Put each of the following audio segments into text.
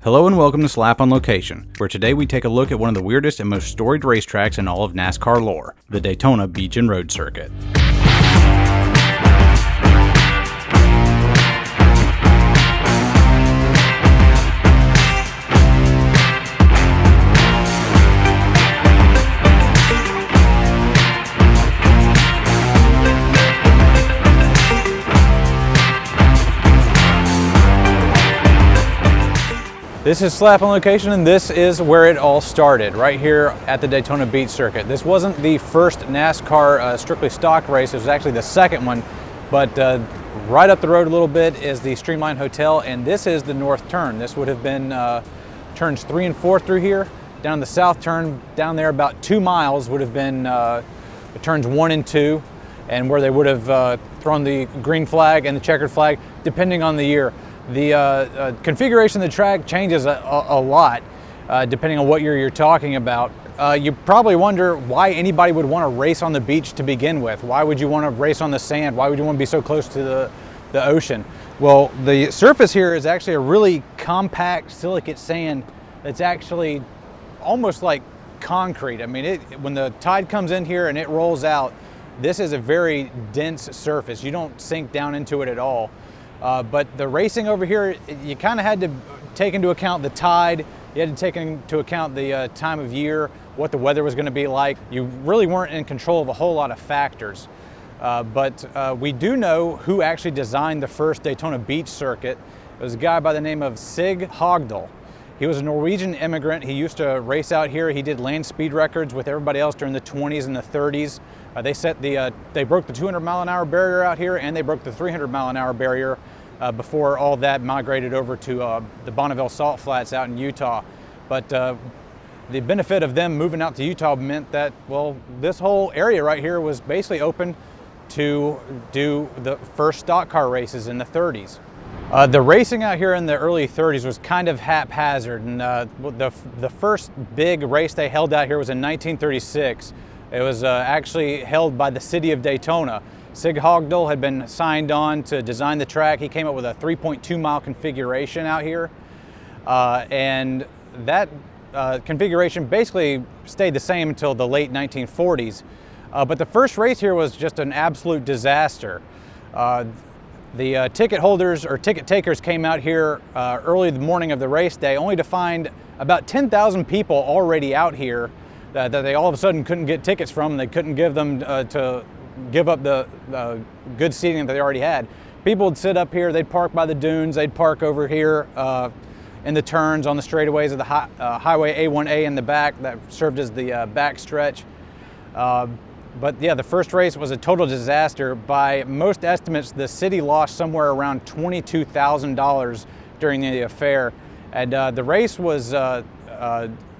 Hello and welcome to S1ap on Location, where today we take a look at one of the weirdest and most storied racetracks in all of NASCAR lore, the Daytona Beach and Road Circuit. This is S1ap on Location, and this is where it all started, right here at the Daytona Beach circuit. This wasn't the first NASCAR strictly stock race, it was actually the second one, but right up the road a little bit is the Streamline Hotel, and this is the north turn. This would have been turns 3 and 4 through here. Down the south turn, down there about 2 miles, would have been turns 1 and 2, and where they would have thrown the green flag and the checkered flag, depending on the year. The configuration of the track changes a lot depending on what year you're talking about. You probably wonder why anybody would want to race on the beach to begin with. Why would you want to race on the sand? Why would you want to be so close to the ocean? Well, the surface here is actually a really compact silicate sand that's actually almost like concrete. I mean, when the tide comes in here and it rolls out, this is a very dense surface. You don't sink down into it at all. But the racing over here, you kind of had to take into account the tide, you had to take into account the time of year, what the weather was going to be like. You really weren't in control of a whole lot of factors. But we do know who actually designed the first Daytona Beach circuit. It was a guy by the name of Sig Hogdal. He was a Norwegian immigrant. He used to race out here. He did land speed records with everybody else during the 20s and the 30s. They broke the 200-mile-an-hour barrier out here, and they broke the 300-mile-an-hour barrier before all that migrated over to the Bonneville Salt Flats out in Utah. But the benefit of them moving out to Utah meant that, well, this whole area right here was basically open to do the first stock car races in the 30s. The racing out here in the early 30s was kind of haphazard, and the first big race they held out here was in 1936. It was actually held by the city of Daytona. Sig Hogdal had been signed on to design the track. He came up with a 3.2-mile configuration out here, and that configuration basically stayed the same until the late 1940s. But the first race here was just an absolute disaster. The ticket holders or ticket takers came out here early the morning of the race day, only to find about 10,000 people already out here that they all of a sudden couldn't get tickets from, and they couldn't give them to give up the good seating that they already had. People would sit up here, they'd park by the dunes, they'd park over here in the turns on the straightaways of the Highway A1A in the back that served as the back stretch. But yeah, the first race was a total disaster. By most estimates, the city lost somewhere around $22,000 during the affair. And the race was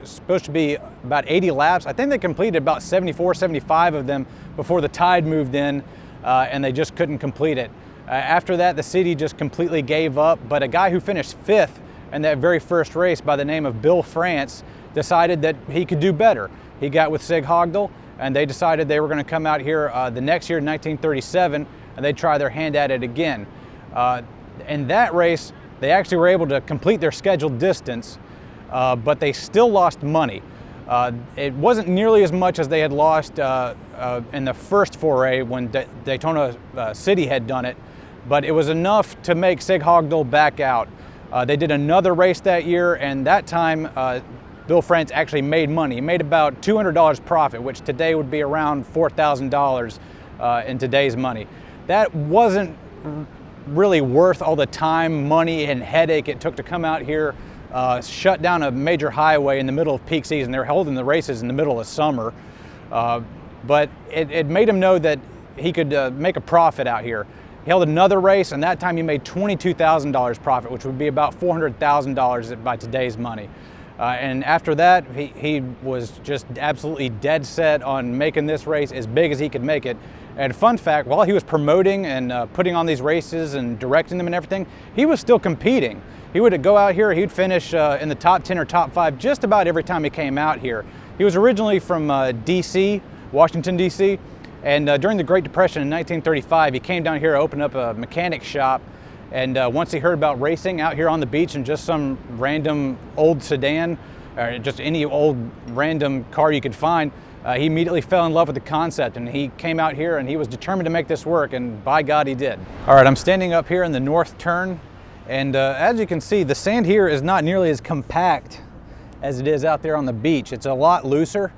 supposed to be about 80 laps. I think they completed about 74, 75 of them before the tide moved in, and they just couldn't complete it. After that, the city just completely gave up, but a guy who finished 5th in that very first race by the name of Bill France decided that he could do better. He got with Sig Hogdal, and they decided they were going to come out here the next year in 1937, and they'd try their hand at it again. In that race, they actually were able to complete their scheduled distance, but they still lost money. It wasn't nearly as much as they had lost in the first foray when Daytona City had done it, but it was enough to make Sig Hogdal back out. They did another race that year, and that time Bill France actually made money. He made about $200 profit, which today would be around $4,000 in today's money. That wasn't really worth all the time, money, and headache it took to come out here, shut down a major highway in the middle of peak season. They were holding the races in the middle of summer, but it made him know that he could make a profit out here. He held another race, and that time he made $22,000 profit, which would be about $400,000 by today's money. And after that, he was just absolutely dead set on making this race as big as he could make it. And fun fact, while he was promoting and putting on these races and directing them and everything, he was still competing. He would go out here, he'd finish in the top 10 or top 5 just about every time he came out here. He was originally from DC, Washington, DC, and during the Great Depression in 1935, he came down here, opened up a mechanic shop, And once he heard about racing out here on the beach in just some random old sedan, or just any old random car you could find, he immediately fell in love with the concept, and he came out here and he was determined to make this work, and by God he did. All right, I'm standing up here in the north turn, and as you can see, the sand here is not nearly as compact as it is out there on the beach. It's a lot looser,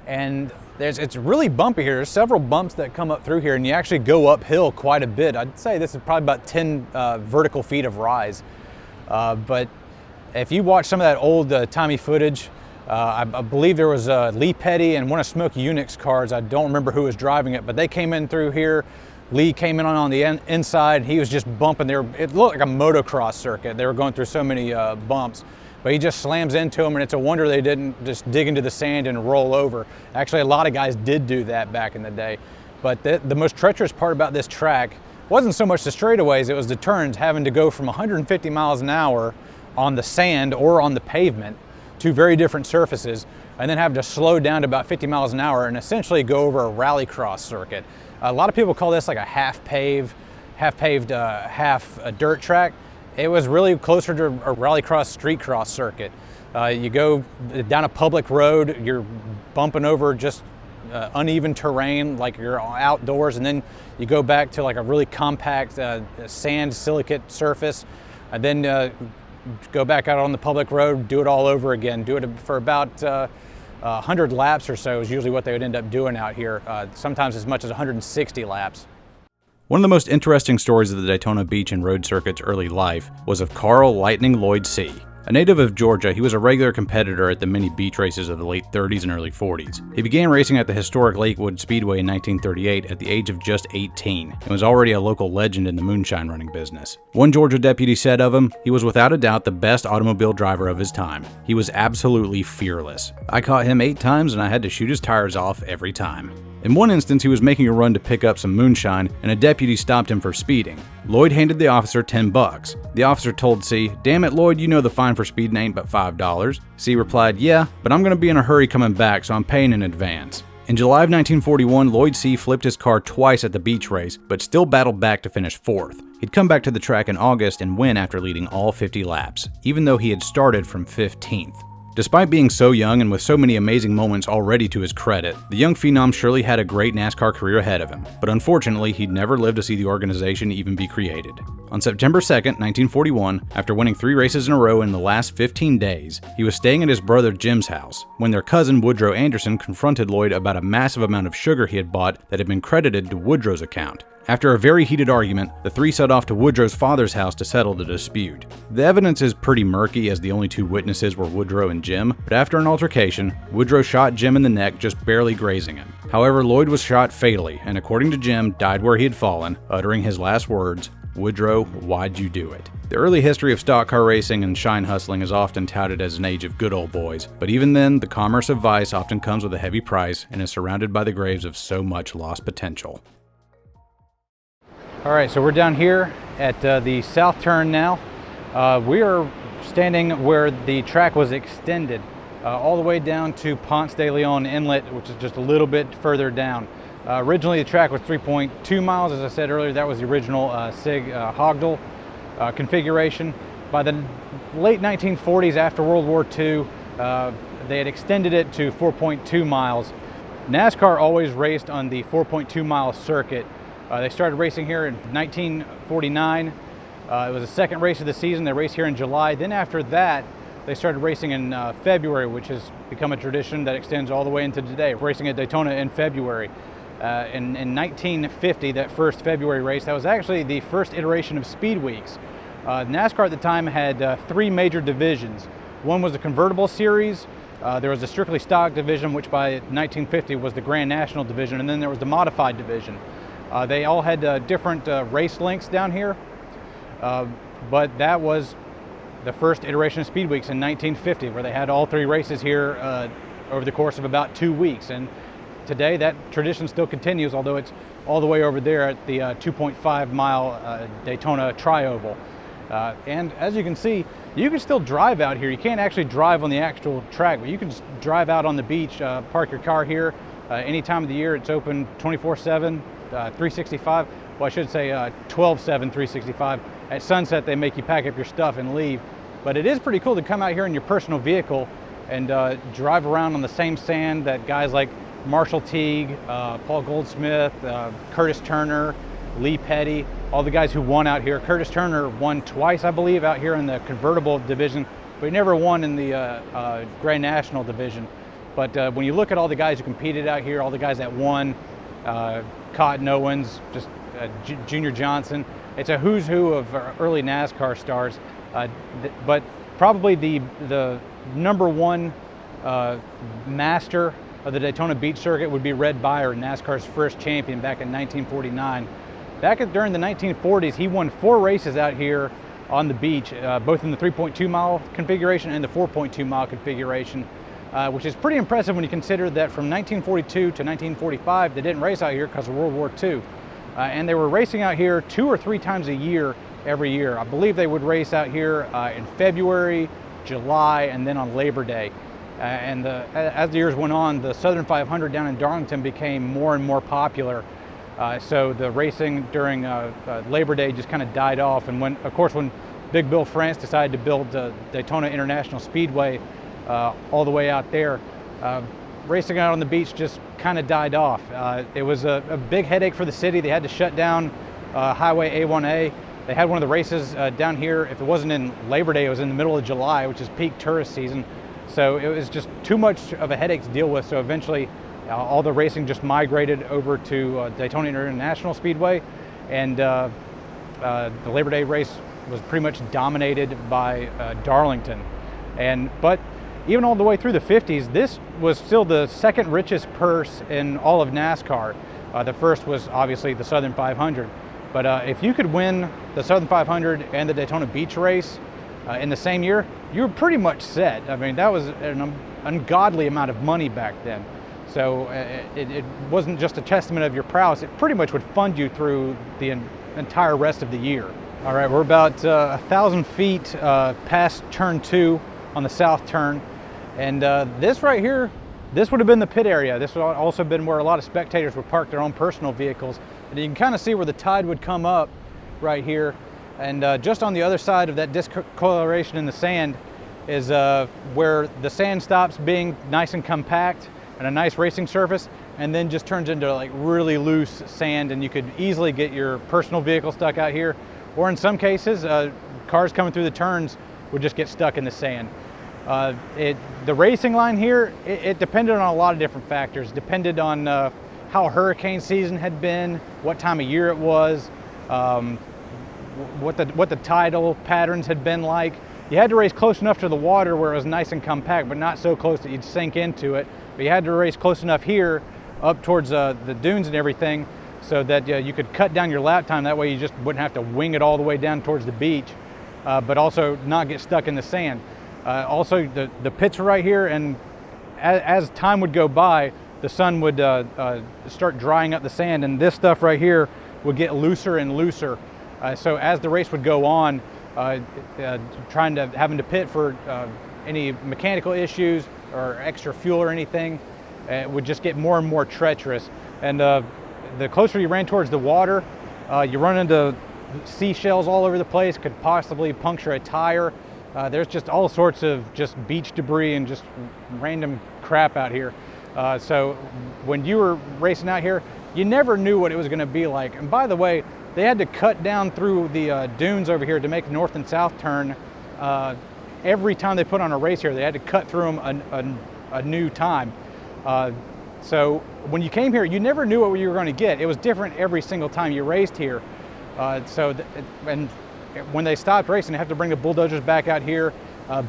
and it's really bumpy here. There's several bumps that come up through here, and you actually go uphill quite a bit. I'd say this is probably about 10 vertical feet of rise. But if you watch some of that old timey footage, I believe there was Lee Petty and one of Smokey Yunick's cars. I don't remember who was driving it, but they came in through here. Lee came in on the inside. He was just bumping there. It looked like a motocross circuit. They were going through so many bumps, but he just slams into them, and it's a wonder they didn't just dig into the sand and roll over. Actually, a lot of guys did do that back in the day. But the most treacherous part about this track wasn't so much the straightaways, it was the turns, having to go from 150 miles an hour on the sand or on the pavement, two very different surfaces, and then have to slow down to about 50 miles an hour and essentially go over a rallycross circuit. A lot of people call this like a half paved, half a dirt track. It was really closer to a rallycross street cross circuit. You go down a public road, you're bumping over just uneven terrain like you're outdoors, and then you go back to like a really compact sand silicate surface, and then go back out on the public road, do it all over again. Do it for about 100 laps or so is usually what they would end up doing out here, sometimes as much as 160 laps. One of the most interesting stories of the Daytona Beach and road circuit's early life was of Carl Lightning Lloyd C. A native of Georgia, he was a regular competitor at the many beach races of the late 30s and early 40s. He began racing at the historic Lakewood Speedway in 1938 at the age of just 18, and was already a local legend in the moonshine running business. One Georgia deputy said of him, he was without a doubt the best automobile driver of his time. He was absolutely fearless. I caught him 8 times and I had to shoot his tires off every time. In one instance, he was making a run to pick up some moonshine, and a deputy stopped him for speeding. Lloyd handed the officer $10. The officer told C, "Damn it, Lloyd, you know the fine for speeding ain't but $5. C replied, "Yeah, but I'm gonna be in a hurry coming back, so I'm paying in advance." In July of 1941, Lloyd C. flipped his car twice at the beach race, but still battled back to finish 4th. He'd come back to the track in August and win after leading all 50 laps, even though he had started from 15th. Despite being so young and with so many amazing moments already to his credit, the young phenom surely had a great NASCAR career ahead of him, but unfortunately he'd never lived to see the organization even be created. On September 2nd, 1941, after winning 3 races in a row in the last 15 days, he was staying at his brother Jim's house when their cousin Woodrow Anderson confronted Lloyd about a massive amount of sugar he had bought that had been credited to Woodrow's account. After a very heated argument, the three set off to Woodrow's father's house to settle the dispute. The evidence is pretty murky as the only 2 witnesses were Woodrow and Jim, but after an altercation, Woodrow shot Jim in the neck, just barely grazing him. However, Lloyd was shot fatally, and according to Jim, died where he had fallen, uttering his last words, "Woodrow, why'd you do it?" The early history of stock car racing and shine hustling is often touted as an age of good old boys, but even then, the commerce of vice often comes with a heavy price and is surrounded by the graves of so much lost potential. All right, so we're down here at the south turn now. We are standing where the track was extended all the way down to Ponce de Leon Inlet, which is just a little bit further down. Originally, the track was 3.2 miles. As I said earlier, that was the original SIG Hogdell configuration. By the late 1940s, after World War II, they had extended it to 4.2 miles. NASCAR always raced on the 4.2 mile circuit. They started racing here in 1949. It was the second race of the season. They raced here in July. Then after that, they started racing in February, which has become a tradition that extends all the way into today, racing at Daytona in February. In 1950, that first February race, that was actually the first iteration of Speed Weeks. NASCAR at the time had 3 major divisions. One was the convertible series. There was a strictly stock division, which by 1950 was the Grand National division, and then there was the modified division. They all had different race lengths down here, but that was the first iteration of Speed Weeks in 1950, where they had all 3 races here over the course of about 2 weeks. And today that tradition still continues, although it's all the way over there at the 2.5 mile Daytona Tri-Oval. And as you can see, you can still drive out here. You can't actually drive on the actual track, but you can just drive out on the beach, park your car here any time of the year. It's open 24/7. 365, well, I should say 12/7, 365, at sunset they make you pack up your stuff and leave. But it is pretty cool to come out here in your personal vehicle and drive around on the same sand that guys like Marshall Teague, Paul Goldsmith, Curtis Turner, Lee Petty, all the guys who won out here. Curtis Turner won twice, I believe, out here in the convertible division, but he never won in the Grand National division. But when you look at all the guys who competed out here, all the guys that won, Cotton Owens, just Junior Johnson, it's a who's who of early NASCAR stars. But probably the number one master of the Daytona Beach circuit would be Red Byer, NASCAR's first champion back in 1949. During the 1940s, he won 4 races out here on the beach, both in the 3.2 mile configuration and the 4.2 mile configuration, which is pretty impressive when you consider that from 1942 to 1945, they didn't race out here because of World War II. And they were racing out here 2 or 3 times a year every year. I believe they would race out here in February, July, and then on Labor Day. As the years went on, the Southern 500 down in Darlington became more and more popular. So the racing during Labor Day just kind of died off. And when Big Bill France decided to build Daytona International Speedway all the way out there, racing out on the beach just kind of died off. It was a big headache for the city. They had to shut down Highway A1A. They had one of the races down here. If it wasn't in Labor Day, it was in the middle of July, which is peak tourist season. So it was just too much of a headache to deal with. So eventually all the racing just migrated over to Daytona International Speedway. And the Labor Day race was pretty much dominated by Darlington. But even all the way through the 50s, this was still the second richest purse in all of NASCAR. The first was obviously the Southern 500. But if you could win the Southern 500 and the Daytona Beach race in the same year, you were pretty much set. I mean, that was an ungodly amount of money back then. So it wasn't just a testament of your prowess, it pretty much would fund you through the entire rest of the year. All right, we're about 1,000 feet past turn 2 on the south turn. And this right here, this would have been the pit area. This would also have been where a lot of spectators would park their own personal vehicles. And you can kind of see where the tide would come up right here. And just on the other side of that discoloration in the sand is where the sand stops being nice and compact and a nice racing surface, and then just turns into like really loose sand, and you could easily get your personal vehicle stuck out here. Or in some cases, cars coming through the turns would just get stuck in the sand. The racing line here, it depended on a lot of different factors. It depended on how hurricane season had been, what time of year it was, what the tidal patterns had been like. You had to race close enough to the water where it was nice and compact, but not so close that you'd sink into it. But you had to race close enough here up towards the dunes and everything so that you could cut down your lap time. That way you just wouldn't have to wing it all the way down towards the beach, but also not get stuck in the sand. Also, the pits were right here, and as time would go by, the sun would start drying up the sand, and this stuff right here would get looser and looser. So as the race would go on, having to pit for any mechanical issues or extra fuel or anything, it would just get more and more treacherous. And the closer you ran towards the water, you run into seashells all over the place, could possibly puncture a tire. There's just all sorts of just beach debris and just random crap out here. So when you were racing out here, you never knew what it was going to be like. And by the way, they had to cut down through the dunes over here to make the north and south turn. Every time they put on a race here, they had to cut through them a new time. So when you came here, you never knew what you were going to get. It was different every single time you raced here. And when they stopped racing, they have to bring the bulldozers back out here,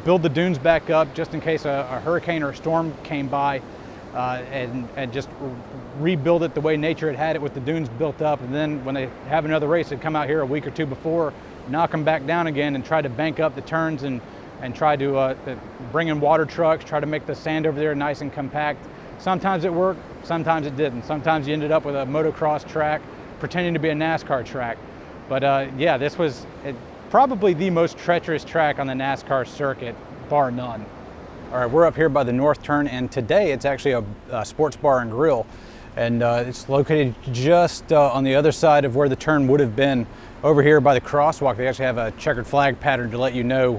build the dunes back up just in case a hurricane or a storm came by, and just rebuild it the way nature had it with the dunes built up. And then when they have another race, they'd come out here a week or two before, knock them back down again, and try to bank up the turns and try to bring in water trucks, try to make the sand over there nice and compact. Sometimes it worked, sometimes it didn't. Sometimes you ended up with a motocross track pretending to be a NASCAR track. But yeah, this was probably the most treacherous track on the NASCAR circuit, bar none. All right, we're up here by the north turn, and today it's actually a sports bar and grill. And it's located just on the other side of where the turn would have been. Over here by the crosswalk, they actually have a checkered flag pattern to let you know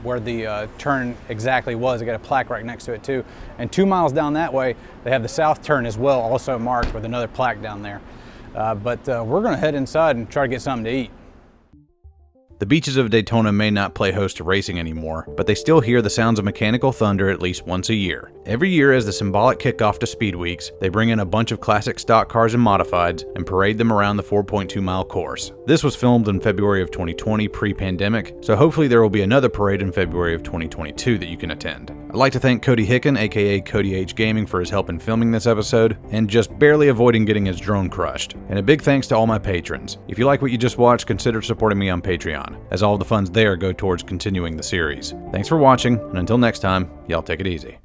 where the turn exactly was. They got a plaque right next to it too. And 2 miles down that way, they have the south turn as well, also marked with another plaque down there. But we're gonna head inside and try to get something to eat. The beaches of Daytona may not play host to racing anymore, but they still hear the sounds of mechanical thunder at least once a year. Every year, as the symbolic kickoff to Speed Weeks, they bring in a bunch of classic stock cars and modifieds and parade them around the 4.2-mile course. This was filmed in February of 2020, pre-pandemic, so hopefully there will be another parade in February of 2022 that you can attend. I'd like to thank Cody Hicken, aka Cody H Gaming, for his help in filming this episode, and just barely avoiding getting his drone crushed. And a big thanks to all my patrons. If you like what you just watched, consider supporting me on Patreon, as all of the funds there go towards continuing the series. Thanks for watching, and until next time, y'all take it easy.